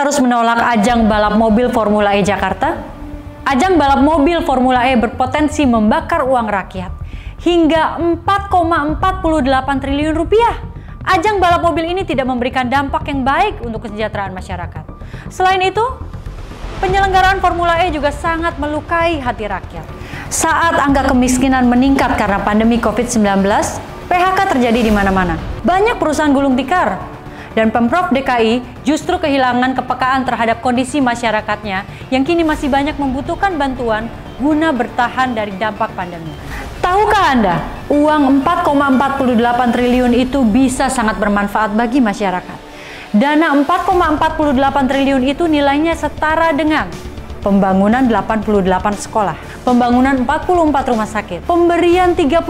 harus menolak ajang balap mobil Formula E Jakarta? Ajang balap mobil Formula E berpotensi membakar uang rakyat hingga 4,48 triliun rupiah. Ajang balap mobil ini tidak memberikan dampak yang baik untuk kesejahteraan masyarakat. Selain itu, penyelenggaraan Formula E juga sangat melukai hati rakyat. Saat angka kemiskinan meningkat karena pandemi COVID-19, PHK terjadi di mana-mana. Banyak perusahaan gulung tikar, dan Pemprov DKI justru kehilangan kepekaan terhadap kondisi masyarakatnya yang kini masih banyak membutuhkan bantuan guna bertahan dari dampak pandemi. Tahukah Anda, uang 4,48 triliun itu bisa sangat bermanfaat bagi masyarakat. Dana 4,48 triliun itu nilainya setara dengan pembangunan 88 sekolah, pembangunan 44 rumah sakit, pemberian 38.000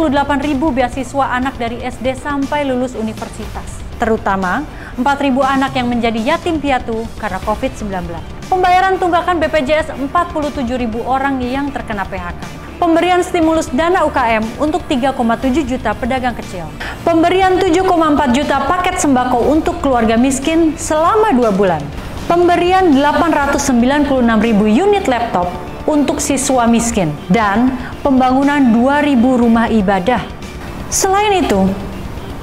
beasiswa anak dari SD sampai lulus universitas, terutama 4.000 anak yang menjadi yatim piatu karena COVID-19. Pembayaran tunggakan BPJS 47.000 orang yang terkena PHK. Pemberian stimulus dana UKM untuk 3,7 juta pedagang kecil. Pemberian 7,4 juta paket sembako untuk keluarga miskin selama 2 bulan. Pemberian 896.000 unit laptop untuk siswa miskin. Dan pembangunan 2.000 rumah ibadah. Selain itu,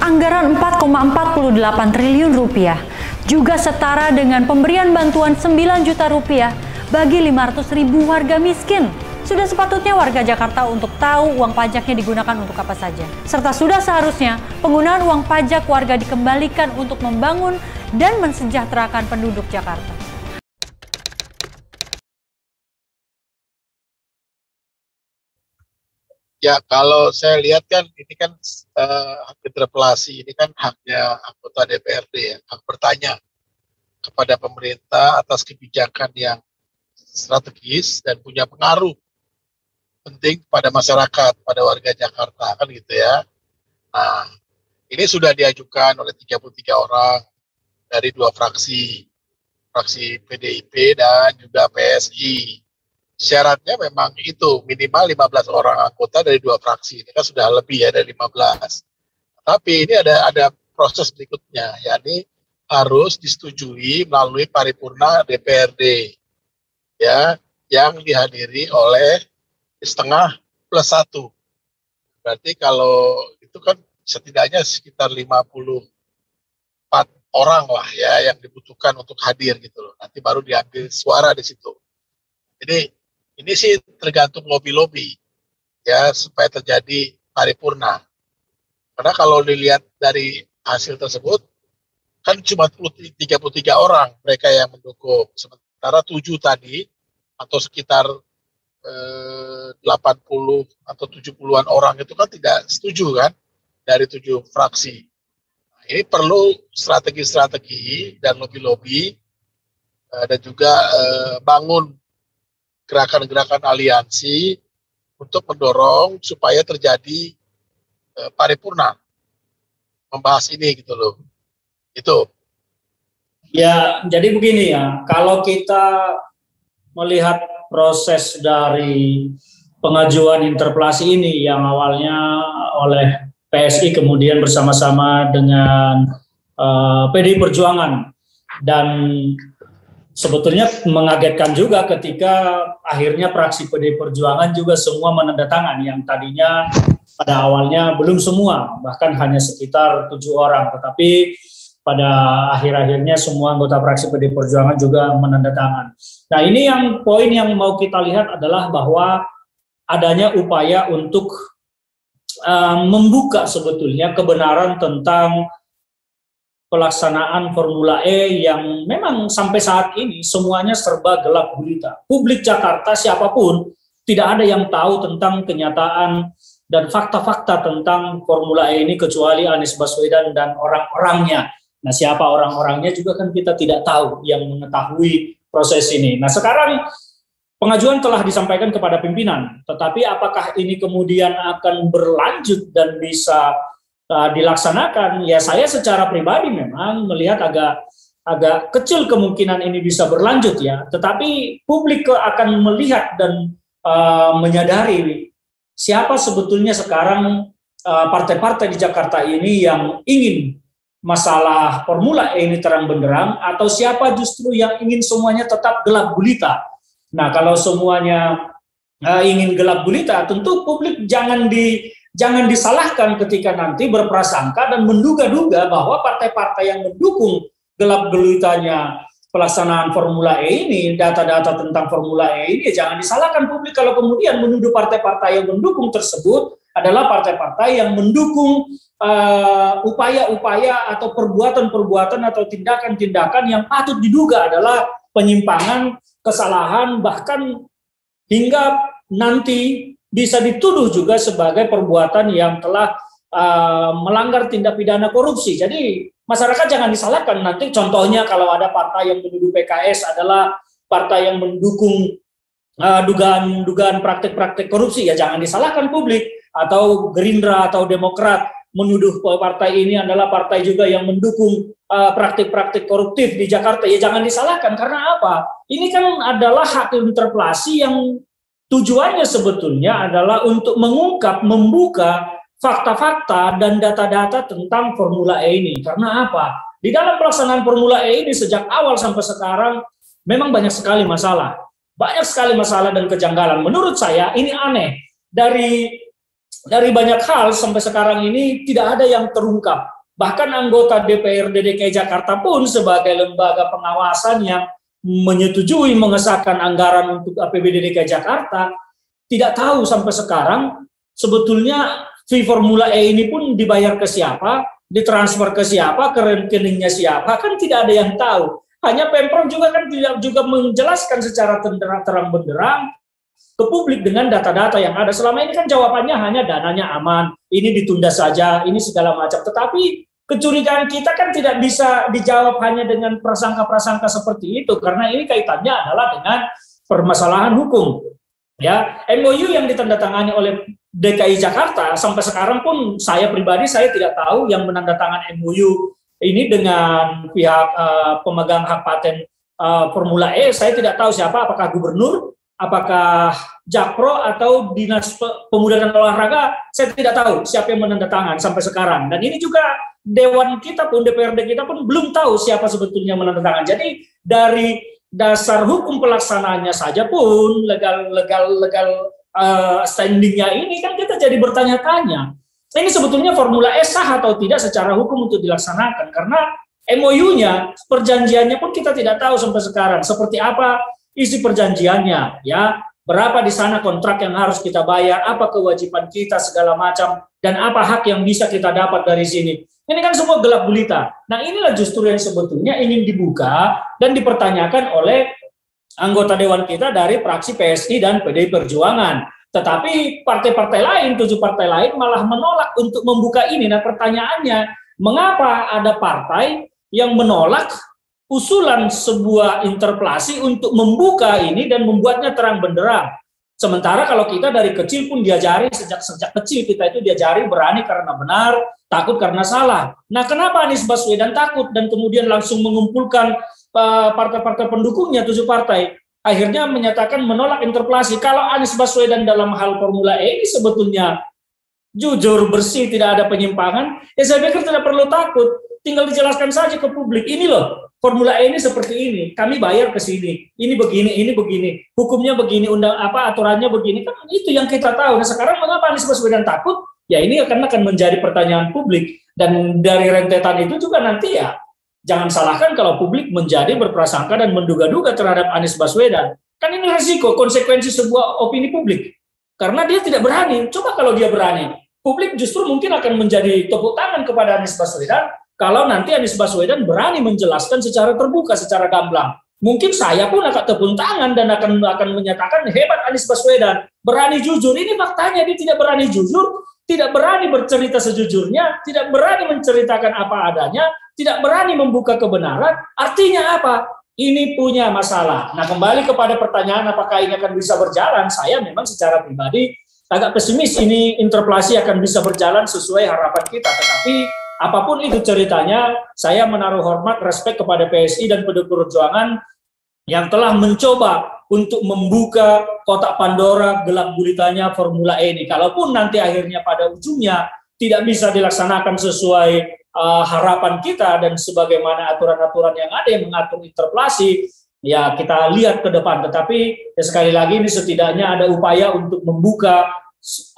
anggaran 4,48 triliun rupiah juga setara dengan pemberian bantuan 9 juta rupiah bagi 500.000 warga miskin. Sudah sepatutnya warga Jakarta untuk tahu uang pajaknya digunakan untuk apa saja. Serta sudah seharusnya penggunaan uang pajak warga dikembalikan untuk membangun dan mensejahterakan penduduk Jakarta. Ya, kalau saya lihat kan ini kan hak interpelasi, ini kan haknya anggota DPRD ya, hak bertanya kepada pemerintah atas kebijakan yang strategis dan punya pengaruh penting pada masyarakat, pada warga Jakarta, kan gitu ya. Nah, ini sudah diajukan oleh 33 orang dari 2 fraksi, fraksi PDIP dan juga PSI. Syaratnya memang itu minimal 15 orang anggota dari 2 fraksi. Ini kan sudah lebih ya dari 15. Tapi ini ada proses berikutnya, yakni harus disetujui melalui paripurna DPRD ya, yang dihadiri oleh setengah plus 1. Berarti kalau itu kan setidaknya sekitar 54 orang lah ya yang dibutuhkan untuk hadir gitu loh. Nanti baru diambil suara di situ. Jadi ini sih tergantung lobby-lobby ya supaya terjadi paripurna. Karena kalau dilihat dari hasil tersebut kan cuma 33 orang mereka yang mendukung. Sementara 7 tadi atau sekitar 80 atau 70-an orang itu kan tidak setuju kan dari 7 fraksi. Nah, ini perlu strategi-strategi dan lobby-lobby dan juga bangun gerakan-gerakan aliansi untuk mendorong supaya terjadi paripurna membahas ini gitu loh. Itu. Ya, jadi begini ya, kalau kita melihat proses dari pengajuan interpelasi ini yang awalnya oleh PSI kemudian bersama-sama dengan PDI Perjuangan, dan sebetulnya mengagetkan juga ketika akhirnya fraksi PDI Perjuangan juga semua menandatangani, yang tadinya pada awalnya belum semua, bahkan hanya sekitar 7 orang, tetapi pada akhir-akhirnya semua anggota fraksi PDI Perjuangan juga menandatangani. Nah, ini yang poin yang mau kita lihat adalah bahwa adanya upaya untuk membuka sebetulnya kebenaran tentang pelaksanaan Formula E yang memang sampai saat ini semuanya serba gelap gulita. Publik Jakarta siapapun tidak ada yang tahu tentang kenyataan dan fakta-fakta tentang Formula E ini kecuali Anies Baswedan dan orang-orangnya. Nah, siapa orang-orangnya juga kan kita tidak tahu yang mengetahui proses ini. Nah, sekarang pengajuan telah disampaikan kepada pimpinan, tetapi apakah ini kemudian akan berlanjut dan bisa dilaksanakan? Ya, saya secara pribadi memang melihat agak kecil kemungkinan ini bisa berlanjut ya, tetapi publik akan melihat dan menyadari siapa sebetulnya sekarang partai-partai di Jakarta ini yang ingin masalah Formula E ini terang benderang, atau siapa justru yang ingin semuanya tetap gelap gulita. Nah, kalau semuanya ingin gelap gulita, tentu publik jangan disalahkan ketika nanti berprasangka dan menduga-duga bahwa partai-partai yang mendukung gelap gulitanya pelaksanaan Formula E ini, data-data tentang Formula E ini, jangan disalahkan publik kalau kemudian menuduh partai-partai yang mendukung tersebut adalah partai-partai yang mendukung upaya-upaya atau perbuatan-perbuatan atau tindakan-tindakan yang patut diduga adalah penyimpangan, kesalahan, bahkan hingga nanti bisa dituduh juga sebagai perbuatan yang telah melanggar tindak pidana korupsi. Jadi masyarakat jangan disalahkan nanti, contohnya kalau ada partai yang menuduh PKS adalah partai yang mendukung dugaan praktik-praktik korupsi, ya jangan disalahkan publik, atau Gerindra atau Demokrat menuduh partai ini adalah partai juga yang mendukung praktik-praktik koruptif di Jakarta, ya jangan disalahkan. Karena apa? Ini kan adalah hak interpelasi yang tujuannya sebetulnya adalah untuk mengungkap, membuka fakta-fakta dan data-data tentang Formula E ini. Karena apa? Di dalam pelaksanaan Formula E ini sejak awal sampai sekarang memang banyak sekali masalah. Banyak sekali masalah dan kejanggalan. Menurut saya ini aneh. Dari banyak hal sampai sekarang ini tidak ada yang terungkap. Bahkan anggota DPRD DKI Jakarta pun sebagai lembaga pengawasan yang menyetujui mengesahkan anggaran untuk APBD DKI Jakarta tidak tahu sampai sekarang sebetulnya fee Formula E ini pun dibayar ke siapa, ditransfer ke siapa, ke rekeningnya siapa, kan tidak ada yang tahu. Hanya Pemprov juga kan tidak juga menjelaskan secara terang benderang ke publik dengan data-data yang ada. Selama ini kan jawabannya hanya dananya aman, ini ditunda saja, ini segala macam. Tetapi kecurigaan kita kan tidak bisa dijawab hanya dengan prasangka-prasangka seperti itu, karena ini kaitannya adalah dengan permasalahan hukum. Ya, MOU yang ditandatangani oleh DKI Jakarta sampai sekarang pun saya pribadi saya tidak tahu yang menandatangani MOU ini dengan pihak pemegang hak paten Formula E. Saya tidak tahu siapa, apakah gubernur, apakah Jakpro atau Dinas Pemuda dan Olahraga. Saya tidak tahu siapa yang menandatangani sampai sekarang. Dan ini juga Dewan kita pun, DPRD kita pun belum tahu siapa sebetulnya menandatangani. Jadi dari dasar hukum pelaksanaannya saja pun legal standingnya ini kan kita jadi bertanya-tanya. Ini sebetulnya Formula E sah atau tidak secara hukum untuk dilaksanakan, karena MOU-nya, perjanjiannya pun kita tidak tahu sampai sekarang seperti apa isi perjanjiannya, ya, berapa di sana kontrak yang harus kita bayar, apa kewajiban kita segala macam, dan apa hak yang bisa kita dapat dari sini. Ini kan semua gelap gulita. Nah, inilah justru yang sebetulnya ingin dibuka dan dipertanyakan oleh anggota dewan kita dari fraksi PSI dan PDI Perjuangan. Tetapi partai-partai lain, 7 partai lain malah menolak untuk membuka ini. Nah, pertanyaannya, mengapa ada partai yang menolak usulan sebuah interpelasi untuk membuka ini dan membuatnya terang benderang? Sementara kalau kita dari kecil pun diajari, sejak kecil kita itu diajari berani karena benar, takut karena salah. Nah, kenapa Anies Baswedan takut dan kemudian langsung mengumpulkan partai-partai pendukungnya, 7 partai, akhirnya menyatakan menolak interpelasi? Kalau Anies Baswedan dalam hal Formula E ini sebetulnya jujur, bersih, tidak ada penyimpangan, ya saya pikir tidak perlu takut. Tinggal dijelaskan saja ke publik, ini loh, Formula E ini seperti ini, kami bayar ke sini, ini begini, hukumnya begini, aturannya begini, kan itu yang kita tahu. Nah, sekarang mengapa Anies Baswedan takut? Ya ini akan menjadi pertanyaan publik, dan dari rentetan itu juga nanti ya, jangan salahkan kalau publik menjadi berprasangka dan menduga-duga terhadap Anies Baswedan. Kan ini risiko, konsekuensi sebuah opini publik, karena dia tidak berani. Coba kalau dia berani, publik justru mungkin akan menjadi tepuk tangan kepada Anies Baswedan. Kalau nanti Anies Baswedan berani menjelaskan secara terbuka, secara gamblang, mungkin saya pun akan tepuk tangan dan akan menyatakan hebat Anies Baswedan, berani jujur. Ini faktanya, dia tidak berani jujur, tidak berani bercerita sejujurnya, tidak berani menceritakan apa adanya, tidak berani membuka kebenaran. Artinya apa? Ini punya masalah. Nah, kembali kepada pertanyaan apakah ini akan bisa berjalan, saya memang secara pribadi agak pesimis ini interpelasi akan bisa berjalan sesuai harapan kita. Tetapi apapun itu ceritanya, saya menaruh hormat, respek kepada PSI dan PDI Perjuangan yang telah mencoba untuk membuka kotak Pandora gelap gulitanya Formula E ini. Kalaupun nanti akhirnya pada ujungnya tidak bisa dilaksanakan sesuai harapan kita dan sebagaimana aturan-aturan yang ada yang mengatur interpelasi, ya kita lihat ke depan. Tetapi ya sekali lagi ini setidaknya ada upaya untuk membuka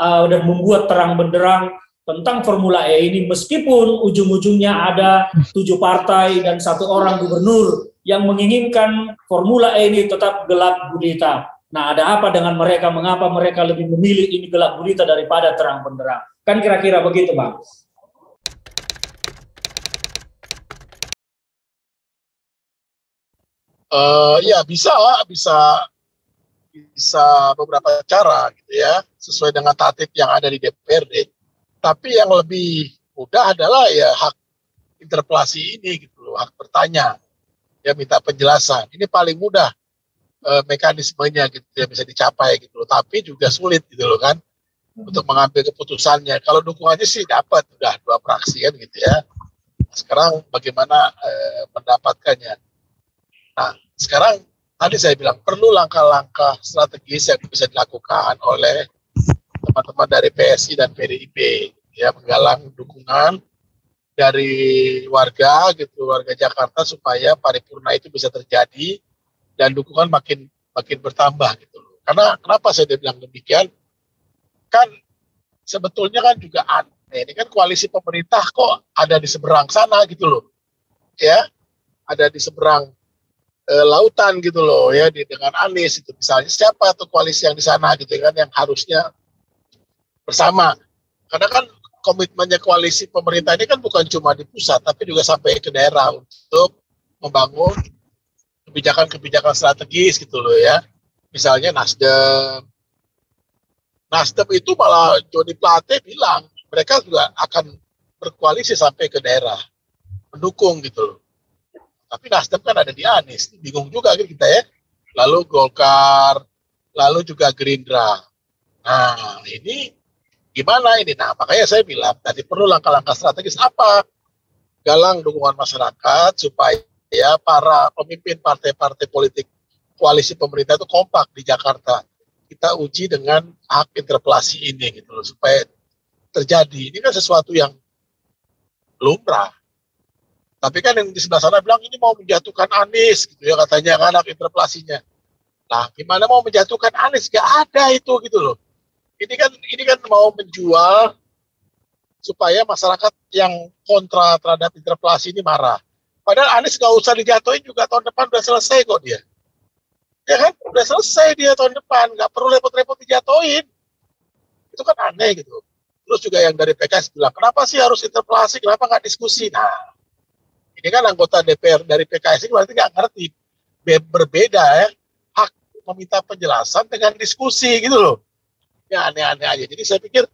dan membuat terang benderang tentang Formula E ini, meskipun ujung-ujungnya ada 7 partai dan 1 orang gubernur yang menginginkan Formula E ini tetap gelap gulita. Nah, ada apa dengan mereka? Mengapa mereka lebih memilih ini gelap gulita daripada terang benderang? Kan kira-kira begitu, Bang. Ya bisa beberapa cara gitu ya, sesuai dengan tatip yang ada di DPRD. Tapi yang lebih mudah adalah ya hak interpelasi ini gitu loh, hak bertanya, ya minta penjelasan. Ini paling mudah mekanismenya gitu ya, bisa dicapai gitu loh. Tapi juga sulit gitu loh kan untuk mengambil keputusannya. Kalau dukungannya sih dapat udah 2 fraksi kan gitu ya. Sekarang bagaimana mendapatkannya? Nah, sekarang tadi saya bilang perlu langkah-langkah strategis yang bisa dilakukan oleh teman-teman dari PSI dan PDIP, ya, menggalang dukungan dari warga gitu, warga Jakarta supaya paripurna itu bisa terjadi dan dukungan makin bertambah gitu loh. Karena kenapa saya bilang demikian? Kan sebetulnya kan juga aneh, ini kan koalisi pemerintah kok ada di seberang sana gitu loh, ya, ada di seberang lautan gitu loh ya, dengan Anies itu misalnya, siapa tuh koalisi yang di sana gitu kan yang harusnya bersama. Karena kan komitmennya koalisi pemerintah ini kan bukan cuma di pusat tapi juga sampai ke daerah untuk membangun kebijakan-kebijakan strategis gitu loh ya. Misalnya Nasdem itu malah Joni Plate bilang mereka juga akan berkoalisi sampai ke daerah mendukung gitu loh. Tapi Nasdem kan ada di Anies, bingung juga kita ya. Lalu Golkar, lalu juga Gerindra. Nah, ini gimana ini? Nah, makanya saya bilang tadi perlu langkah-langkah strategis apa? Galang dukungan masyarakat supaya para pemimpin partai-partai politik koalisi pemerintah itu kompak di Jakarta. Kita uji dengan hak interpelasi ini gitu loh, supaya terjadi. Ini kan sesuatu yang lumrah. Tapi kan yang di sebelah sana bilang ini mau menjatuhkan Anies gitu ya, katanya kan hak interpelasinya. Nah, gimana mau menjatuhkan Anies? Gak ada itu gitu loh. Ini kan mau menjual supaya masyarakat yang kontra terhadap interpelasi ini marah. Padahal Anies gak usah dijatuhin juga, tahun depan udah selesai kok dia. Ya kan, udah selesai dia tahun depan, gak perlu repot-repot dijatuhin. Itu kan aneh gitu. Terus juga yang dari PKS bilang, kenapa sih harus interpelasi, kenapa gak diskusi? Nah, ini kan anggota DPR dari PKS ini berarti nggak ngerti, berbeda ya, hak meminta penjelasan dengan diskusi gitu loh. Ya aneh-aneh aja. Jadi saya pikir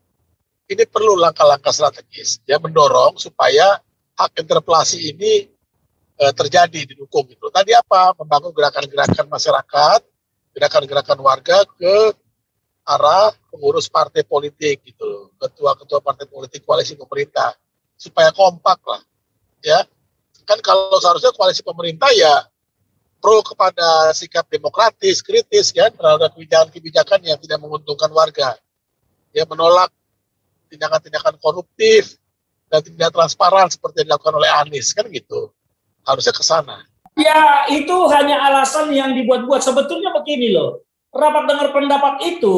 ini perlu langkah-langkah strategis ya, mendorong supaya hak interpelasi ini terjadi, didukung gitu. Tadi apa? Membangun gerakan-gerakan masyarakat, gerakan-gerakan warga ke arah pengurus partai politik gitu loh, ketua-ketua partai politik koalisi pemerintah, supaya kompak lah ya. Kan kalau seharusnya koalisi pemerintah ya pro kepada sikap demokratis, kritis ya terhadap kebijakan-kebijakan yang tidak menguntungkan warga. Ya menolak tindakan-tindakan koruptif dan tidak transparan seperti yang dilakukan oleh Anies, kan gitu. Harusnya ke sana. Ya, itu hanya alasan yang dibuat-buat. Sebetulnya begini loh. Rapat dengar pendapat itu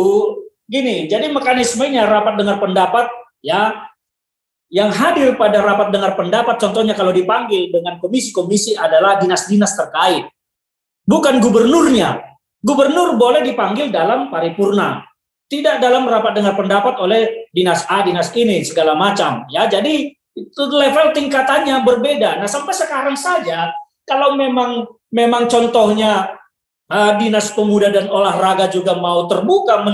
gini, jadi mekanismenya rapat dengar pendapat ya, yang hadir pada rapat dengar pendapat, contohnya kalau dipanggil dengan komisi-komisi adalah dinas-dinas terkait. Bukan gubernurnya. Gubernur boleh dipanggil dalam paripurna. Tidak dalam rapat dengar pendapat oleh dinas A, dinas ini, segala macam. Ya, jadi itu level tingkatannya berbeda. Nah, sampai sekarang saja, kalau memang contohnya Dinas Pemuda dan Olahraga juga mau terbuka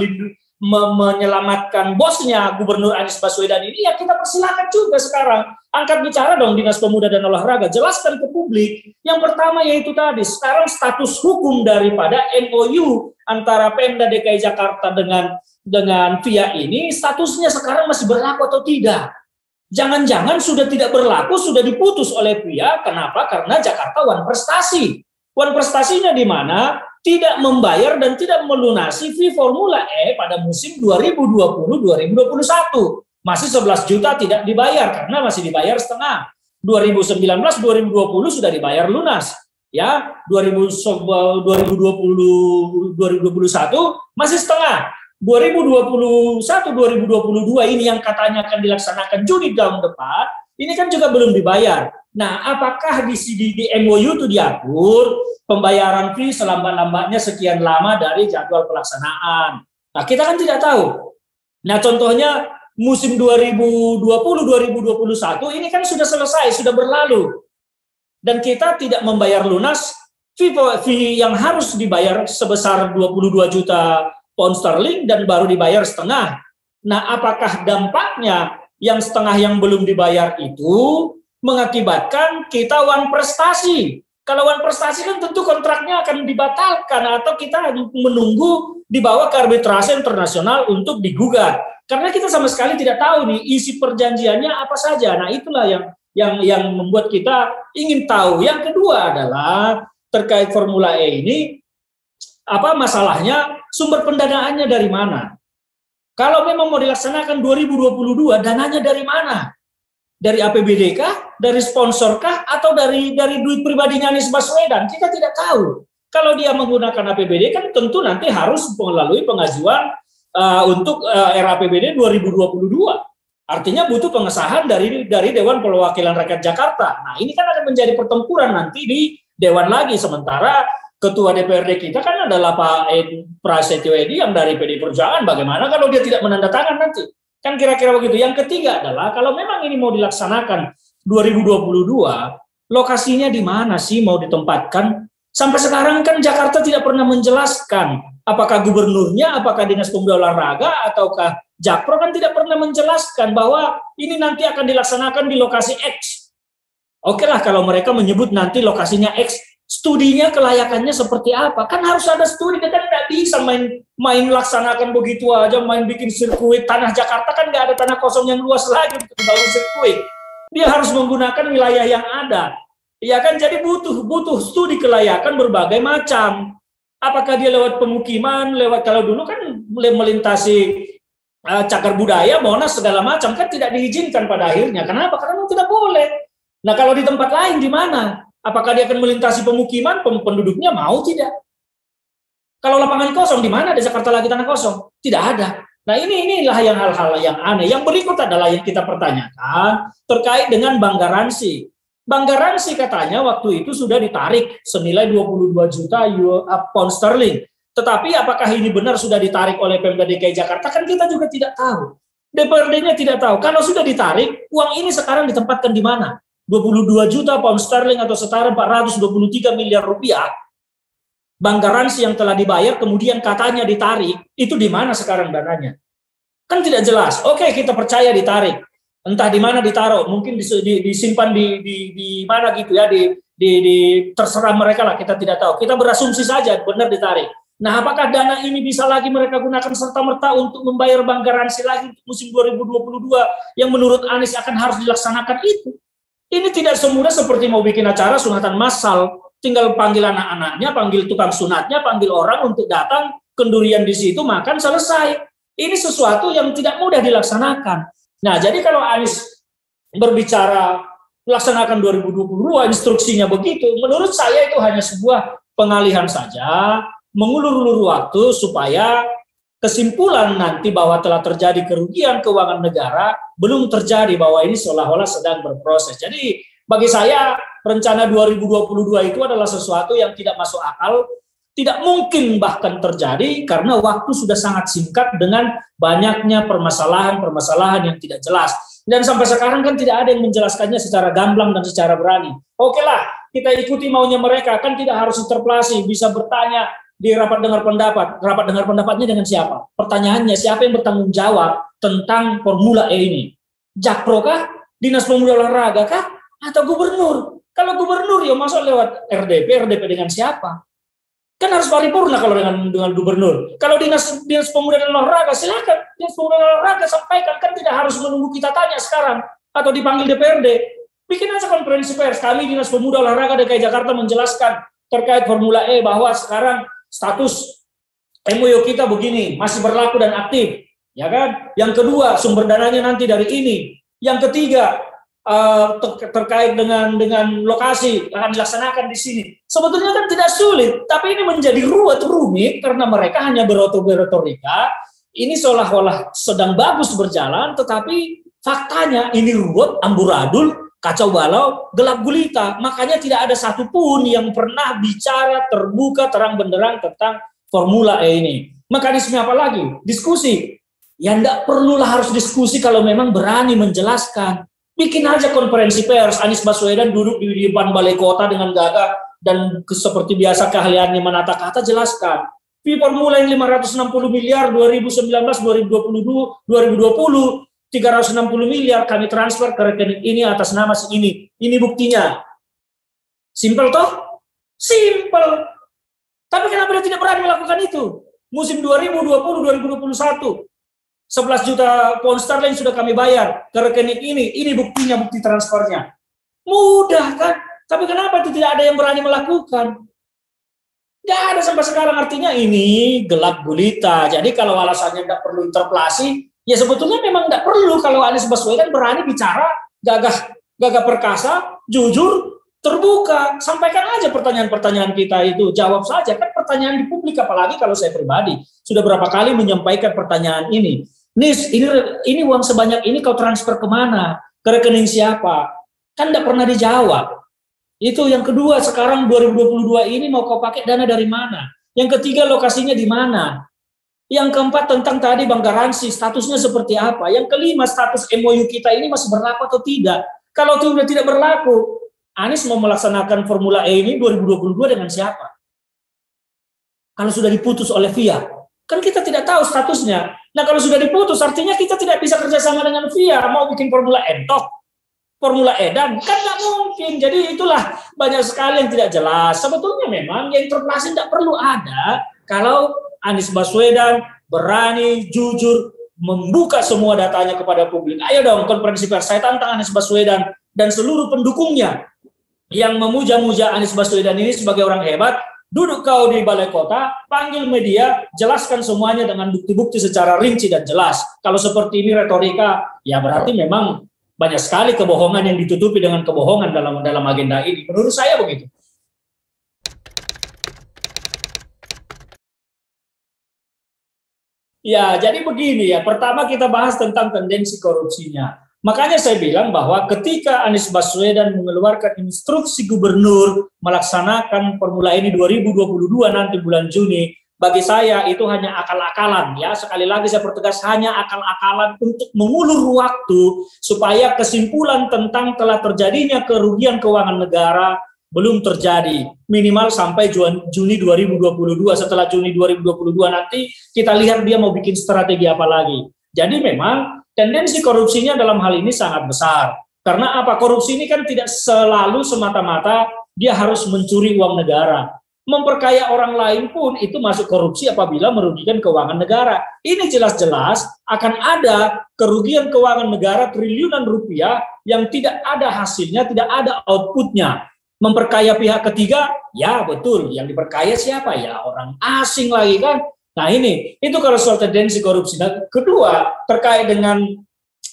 menyelamatkan bosnya Gubernur Anies Baswedan ini, ya kita persilakan juga sekarang. Angkat bicara dong Dinas Pemuda dan Olahraga, jelaskan ke publik. Yang pertama yaitu tadi, sekarang status hukum daripada MOU antara Pemda DKI Jakarta dengan VIA ini, statusnya sekarang masih berlaku atau tidak? Jangan-jangan sudah tidak berlaku, sudah diputus oleh VIA. Kenapa? Karena Jakarta one prestasi. One prestasinya di mana? Tidak membayar dan tidak melunasi fee Formula E pada musim 2020-2021. Masih 11 juta tidak dibayar karena masih dibayar setengah. 2019, 2020 sudah dibayar lunas. Ya, 2020, 2021 masih setengah. 2021, 2022 ini yang katanya akan dilaksanakan Juni tahun depan, ini kan juga belum dibayar. Nah, apakah di MOU itu diatur pembayaran fee selambat-lambatnya sekian lama dari jadwal pelaksanaan? Nah, kita kan tidak tahu. Nah, contohnya musim 2020-2021 ini kan sudah selesai, sudah berlalu. Dan kita tidak membayar lunas fee yang harus dibayar sebesar 22 juta pound sterling dan baru dibayar setengah. Nah, apakah dampaknya yang setengah yang belum dibayar itu mengakibatkan kita wan prestasi? Kalau wan prestasi kan tentu kontraknya akan dibatalkan atau kita menunggu dibawa ke arbitrase internasional untuk digugat. Karena kita sama sekali tidak tahu nih isi perjanjiannya apa saja. Nah, itulah yang membuat kita ingin tahu. Yang kedua adalah terkait Formula E ini, apa masalahnya, sumber pendanaannya dari mana? Kalau memang mau dilaksanakan 2022, dananya dari mana? Dari APBD kah? Dari sponsor kah? Atau dari duit pribadinya Anies Baswedan? Kita tidak tahu. Kalau dia menggunakan APBD kan tentu nanti harus melalui pengajuan untuk RAPBD 2022. Artinya butuh pengesahan dari Dewan Perwakilan Rakyat Jakarta. Nah, ini kan akan menjadi pertempuran nanti di Dewan lagi. Sementara Ketua DPRD kita kan adalah Pak Prasetyo Edi yang dari PDI Perjuangan. Bagaimana kalau dia tidak menandatangan nanti? Kan kira-kira begitu. Yang ketiga adalah kalau memang ini mau dilaksanakan 2022, lokasinya di mana sih mau ditempatkan? Sampai sekarang kan Jakarta tidak pernah menjelaskan apakah gubernurnya, apakah Dinas Pemuda Olahraga, ataukah Jakpro kan tidak pernah menjelaskan bahwa ini nanti akan dilaksanakan di lokasi X. Oke lah kalau mereka menyebut nanti lokasinya X, studinya kelayakannya seperti apa? Kan harus ada studi, kan tidak bisa main laksanakan begitu aja, main bikin sirkuit. Tanah Jakarta kan nggak ada tanah kosong yang luas lagi untuk membangun sirkuit. Dia harus menggunakan wilayah yang ada. Ya kan, jadi butuh studi kelayakan berbagai macam. Apakah dia lewat pemukiman, kalau dulu kan melintasi cagar budaya, Monas segala macam kan tidak diizinkan pada akhirnya. Kenapa? Karena tidak boleh. Nah, kalau di tempat lain di mana? Apakah dia akan melintasi pemukiman, penduduknya mau tidak? Kalau lapangan kosong, di mana ada Jakarta lagi tanah kosong? Tidak ada. Nah, inilah hal-hal yang aneh. Yang berikut adalah yang kita pertanyakan terkait dengan bank garansi. Bank garansi katanya waktu itu sudah ditarik senilai 22 juta pound sterling. Tetapi apakah ini benar sudah ditarik oleh Pemda DKI Jakarta? Kan kita juga tidak tahu. DPRD-nya tidak tahu. Kalau sudah ditarik, uang ini sekarang ditempatkan di mana? 22 juta pound sterling atau setara 423 miliar rupiah, bank garansi yang telah dibayar kemudian katanya ditarik, itu di mana sekarang dananya? Kan tidak jelas. Oke, kita percaya ditarik. Entah di mana ditaruh, mungkin disimpan di mana gitu ya, terserah mereka lah, kita tidak tahu. Kita berasumsi saja benar ditarik. Nah, apakah dana ini bisa lagi mereka gunakan serta-merta untuk membayar bank garansi lagi untuk musim 2022 yang menurut Anies akan harus dilaksanakan itu? Ini tidak semudah seperti mau bikin acara sunatan massal, tinggal panggil anak-anaknya, panggil tukang sunatnya, panggil orang untuk datang, kendurian di situ, makan, selesai. Ini sesuatu yang tidak mudah dilaksanakan. Nah, jadi kalau Anies berbicara laksanakan 2022, instruksinya begitu, menurut saya itu hanya sebuah pengalihan saja, mengulur-ulur waktu supaya kesimpulan nanti bahwa telah terjadi kerugian keuangan negara belum terjadi, bahwa ini seolah-olah sedang berproses. Jadi bagi saya rencana 2022 itu adalah sesuatu yang tidak masuk akal, tidak mungkin bahkan terjadi karena waktu sudah sangat singkat dengan banyaknya permasalahan-permasalahan yang tidak jelas. Dan sampai sekarang kan tidak ada yang menjelaskannya secara gamblang dan secara berani. Oke lah, kita ikuti maunya mereka, kan tidak harus interpelasi, bisa bertanya di rapat dengar pendapat. Rapat dengar pendapatnya dengan siapa? Pertanyaannya, siapa yang bertanggung jawab tentang Formula E ini? Jakpro kah? Dinas Pemuda Olahraga kah? Atau gubernur? Kalau gubernur ya masuk lewat RDP dengan siapa? Kan harus paripurna kalau dengan gubernur. Kalau dinas Pemuda dan Olahraga, silakan Dinas Pemuda dan Olahraga sampaikan, kan tidak harus menunggu kita tanya sekarang atau dipanggil DPRD. Bikin aja konferensi pers. Kami Dinas Pemuda Olahraga DKI Jakarta menjelaskan terkait Formula E bahwa sekarang status MOU kita begini, masih berlaku dan aktif, ya kan? Yang kedua, sumber dananya nanti dari ini. Yang ketiga, terkait dengan lokasi akan dilaksanakan di sini. Sebetulnya kan tidak sulit, tapi ini menjadi rumit karena mereka hanya berretorika. Ini seolah-olah sedang bagus berjalan, tetapi faktanya ini ruwet, amburadul, kacau balau, gelap gulita. Makanya tidak ada satupun yang pernah bicara terbuka terang benderang tentang Formula E ini. Mekanisme apa lagi? Diskusi. Ya enggak perlulah harus diskusi kalau memang berani menjelaskan. Bikin aja konferensi pers, Anies Baswedan duduk di depan balai kota dengan gagah dan seperti biasa keahliannya menata kata, jelaskan. Formula yang 560 miliar 2019, 2022, 2020, 360 miliar kami transfer ke rekening ini atas nama si ini. Ini buktinya. Simpel toh? Simpel. Tapi kenapa dia tidak berani melakukan itu? Musim 2020-2021. 11 juta pound sterling sudah kami bayar ke rekening ini buktinya, bukti transfernya. Mudah kan? Tapi kenapa itu tidak ada yang berani melakukan? Tidak ada sampai sekarang, artinya ini gelap gulita. Jadi kalau alasannya tidak perlu interpelasi, ya sebetulnya memang tidak perlu kalau Anies Baswedan berani bicara, gagah perkasa, jujur, terbuka. Sampaikan aja pertanyaan-pertanyaan kita itu, jawab saja. Kan pertanyaan di publik, apalagi kalau saya pribadi sudah berapa kali menyampaikan pertanyaan ini. Nis, ini uang sebanyak ini kau transfer kemana? Ke rekening siapa? Kan tidak pernah dijawab. Itu yang kedua, sekarang 2022 ini mau kau pakai dana dari mana? Yang ketiga, lokasinya di mana? Yang keempat, tentang tadi Bang garansi, statusnya seperti apa? Yang kelima, status MOU kita ini masih berlaku atau tidak? Kalau itu sudah tidak berlaku, Anies mau melaksanakan Formula E ini 2022 dengan siapa? Kalau sudah diputus oleh FIA, kan kita tidak tahu statusnya. Nah kalau sudah diputus, artinya kita tidak bisa kerjasama dengan FIA. Mau bikin Formula Entok, Formula Edan, kan nggak mungkin. Jadi itulah banyak sekali yang tidak jelas. Sebetulnya memang yang interpelasi tidak perlu ada kalau Anies Baswedan berani, jujur, membuka semua datanya kepada publik. Ayo dong konferensi pers, saya tantang Anies Baswedan dan seluruh pendukungnya yang memuja-muja Anies Baswedan ini sebagai orang hebat. Duduk kau di balai kota, panggil media, jelaskan semuanya dengan bukti-bukti secara rinci dan jelas. Kalau seperti ini retorika, ya berarti memang banyak sekali kebohongan yang ditutupi dengan kebohongan dalam agenda ini. Menurut saya begitu. Ya, jadi begini ya. Pertama kita bahas tentang tendensi korupsinya. Makanya saya bilang bahwa ketika Anies Baswedan mengeluarkan instruksi gubernur melaksanakan Formula ini 2022 nanti bulan Juni, bagi saya itu hanya akal-akalan ya. Sekali lagi saya pertegas, hanya akal-akalan untuk mengulur waktu supaya kesimpulan tentang telah terjadinya kerugian keuangan negara belum terjadi, minimal sampai Juni 2022. Setelah Juni 2022 nanti kita lihat dia mau bikin strategi apa lagi. Jadi memang tendensi korupsinya dalam hal ini sangat besar. Karena apa? Korupsi ini kan tidak selalu semata-mata dia harus mencuri uang negara. Memperkaya orang lain pun itu masuk korupsi apabila merugikan keuangan negara. Ini jelas-jelas akan ada kerugian keuangan negara triliunan rupiah yang tidak ada hasilnya, tidak ada outputnya. Memperkaya pihak ketiga, ya betul. Yang diperkaya siapa? Ya orang asing lagi kan. Nah ini, itu kalau soal tendensi korupsi. Nah, kedua, terkait dengan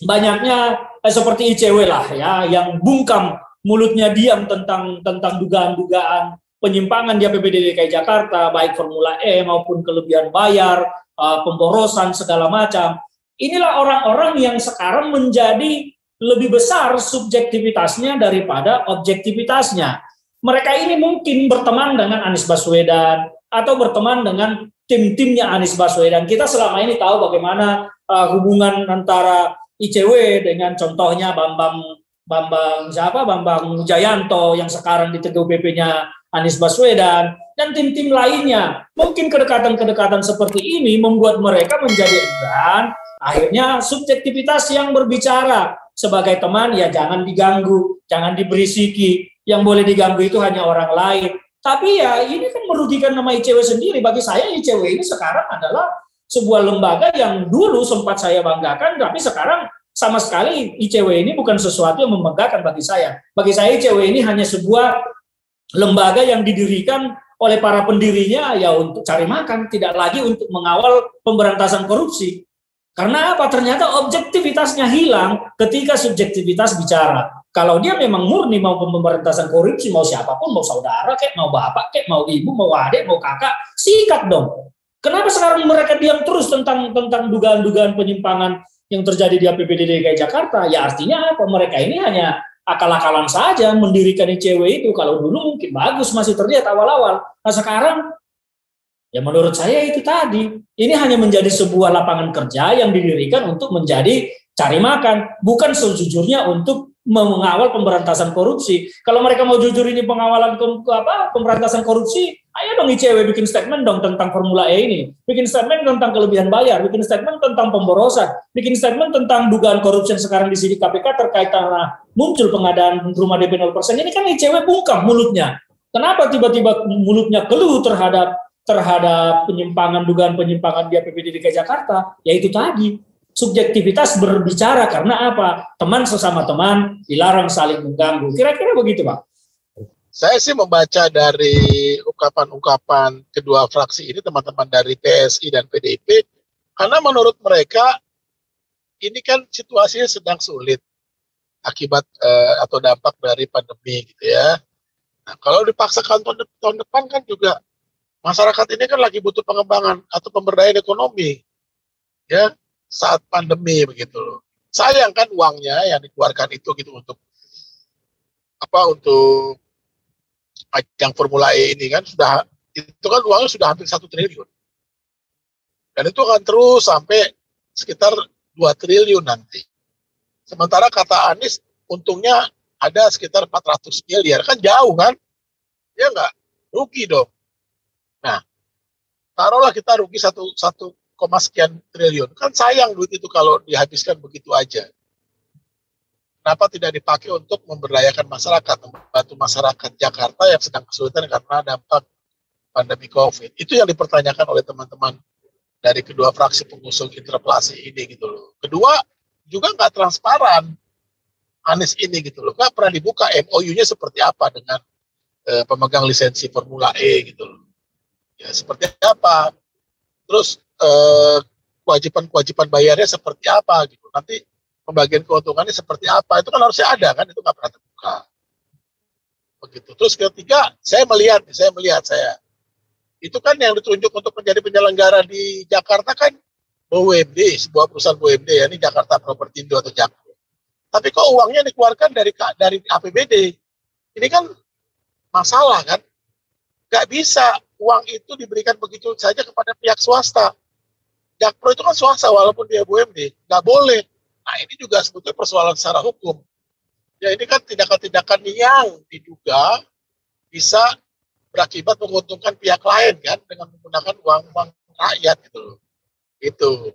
banyaknya seperti ICW lah ya, yang bungkam mulutnya diam tentang dugaan-dugaan penyimpangan di APBD DKI Jakarta, baik Formula E maupun kelebihan bayar, pemborosan segala macam. Inilah orang-orang yang sekarang menjadi lebih besar subjektivitasnya daripada objektivitasnya. Mereka ini mungkin berteman dengan Anies Baswedan atau berteman dengan tim-timnya Anies Baswedan. Kita selama ini tahu bagaimana hubungan antara ICW dengan contohnya Bambang Jayanto yang sekarang di TGUPP-nya Anies Baswedan dan tim-tim lainnya. Mungkin kedekatan-kedekatan seperti ini membuat mereka menjadi enggan. Akhirnya subjektivitas yang berbicara sebagai teman ya jangan diganggu, jangan diberisiki. Yang boleh diganggu itu hanya orang lain. Tapi ya ini kan merugikan nama ICW sendiri. Bagi saya ICW ini sekarang adalah sebuah lembaga yang dulu sempat saya banggakan, tapi sekarang sama sekali ICW ini bukan sesuatu yang membanggakan bagi saya. Bagi saya ICW ini hanya sebuah lembaga yang didirikan oleh para pendirinya ya untuk cari makan, tidak lagi untuk mengawal pemberantasan korupsi. Karena apa? Ternyata objektivitasnya hilang ketika subjektivitas bicara. Kalau dia memang murni mau pemberantasan korupsi, mau siapapun, mau saudara kek, mau bapak kek, mau ibu, mau adik, mau kakak, sikat dong. Kenapa sekarang mereka diam terus tentang dugaan-dugaan penyimpangan yang terjadi di APBD DKI Jakarta? Ya artinya apa? Mereka ini hanya akal-akalan saja mendirikan ICW itu. Kalau dulu mungkin bagus, masih terlihat awal-awal. Nah sekarang, ya menurut saya itu tadi, ini hanya menjadi sebuah lapangan kerja yang didirikan untuk menjadi cari makan, bukan sejujurnya untuk mengawal pemberantasan korupsi. Kalau mereka mau jujur ini pengawalan pemberantasan korupsi, ayo dong ICW bikin statement dong tentang Formula E ini, bikin statement tentang kelebihan bayar, bikin statement tentang pemborosan, bikin statement tentang dugaan korupsi yang sekarang di sini KPK terkait karena muncul pengadaan rumah DP 0%. Ini kan ICW bungkam mulutnya. Kenapa tiba-tiba mulutnya keluh terhadap dugaan penyimpangan di APBD DKI Jakarta? Yaitu tadi, subjektivitas berbicara karena apa? Teman sesama teman dilarang saling mengganggu. Kira-kira begitu, Pak. Saya sih membaca dari ungkapan-ungkapan kedua fraksi ini, teman-teman dari PSI dan PDIP, karena menurut mereka ini kan situasinya sedang sulit akibat atau dampak dari pandemi gitu ya. Nah, kalau dipaksakan tahun depan kan juga masyarakat ini kan lagi butuh pengembangan atau pemberdayaan ekonomi ya saat pandemi begitu loh. Sayang kan uangnya yang dikeluarkan itu gitu untuk ajang Formula E ini kan uangnya sudah hampir 1 triliun. Dan itu akan terus sampai sekitar 2 triliun nanti. Sementara kata Anies untungnya ada sekitar 400 miliar. Kan jauh kan? Ya nggak? Rugi dong. Nah, taruhlah kita rugi 1 sekian triliun. Kan sayang duit itu kalau dihabiskan begitu aja. Kenapa tidak dipakai untuk memberdayakan masyarakat, membantu masyarakat Jakarta yang sedang kesulitan karena dampak pandemi COVID. Itu yang dipertanyakan oleh teman-teman dari kedua fraksi pengusung interpelasi ini gitu loh. Kedua, juga nggak transparan Anies ini gitu loh. Nggak pernah dibuka MOU-nya seperti apa dengan pemegang lisensi Formula E gitu loh. Ya seperti apa. Terus kewajiban bayarnya seperti apa gitu. Nanti pembagian keuntungannya seperti apa. Itu kan harusnya ada kan, itu nggak pernah terbuka. Begitu. Terus ketiga, saya melihat itu kan yang ditunjuk untuk menjadi penyelenggara di Jakarta kan BUMD, sebuah perusahaan BUMD ya, ini Jakarta Propertindo atau Jakpro. Tapi kok uangnya dikeluarkan dari APBD? Ini kan masalah kan? Nggak bisa uang itu diberikan begitu saja kepada pihak swasta. Jakpro itu kan swasta walaupun dia BUMD, nggak boleh. Nah ini juga sebetulnya persoalan secara hukum. Ya ini kan tindakan-tindakan yang diduga bisa berakibat menguntungkan pihak lain kan dengan menggunakan uang rakyat gitu loh. Itu.